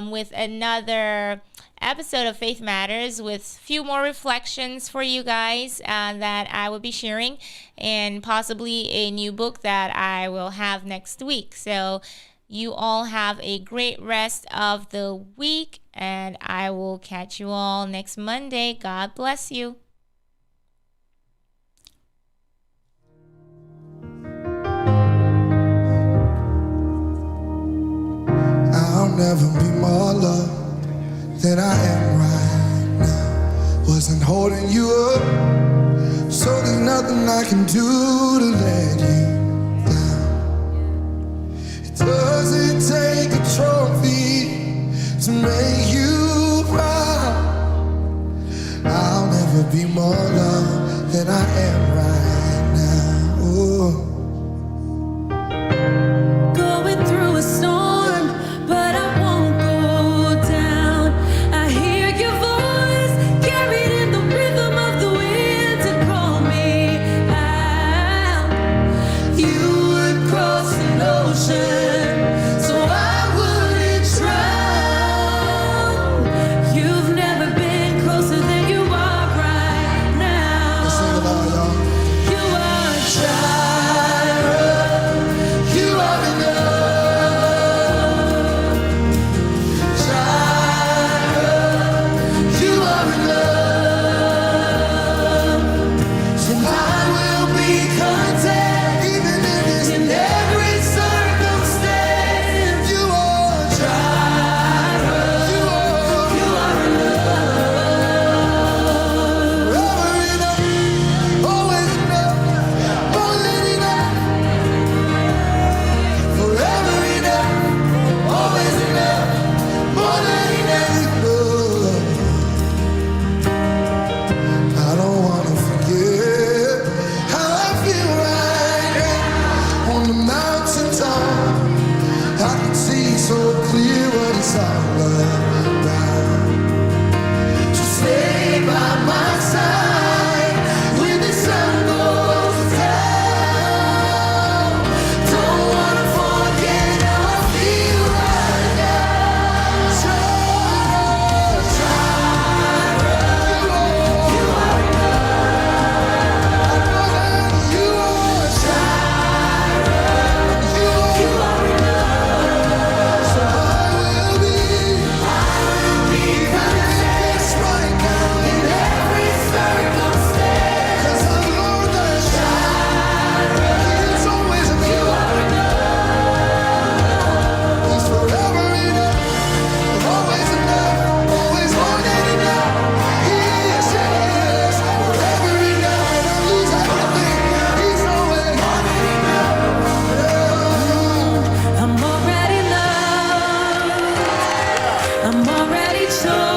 with another episode of Faith Matters, with a few more reflections for you guys that I will be sharing, and possibly a new book that I will have next week. So you all have a great rest of the week, and I will catch you all next Monday. God bless you. I'll never be more loved than I am right now. Wasn't holding you up, so there's nothing I can do to let you down. It doesn't take a trophy to make you be more loved than I am right now. Ooh. Going through a storm, but I won't go down. I hear your voice carried in the rhythm of the wind to call me out. You would cross an ocean so I wouldn't drown. You've never been closer than you are right now. Let's sing it loud, y'all. You are Jireh. You are enough. Jireh. You are enough. So I will be content Even in this, in every circumstance. you are, Jireh. you are You are enough. forever enough, always enough, more than enough. Forever enough, always enough, more than enough. I don't wanna forget how I feel right now on the mountaintop. I can see so clear what it's all about. So stay by my side when the sun goes down. Don't wanna forget how I feel right now. Jireh, Jireh, you are enough. I know that you are Jireh, you are enough. So I will be content right now in every circumstance. 'Cause I know that Jireh is always enough. He's forever enough, always enough, always more than enough. He is, yes, forever enough. When I lose everything, He's always more than enough. I'm already loved. I'm already chosen.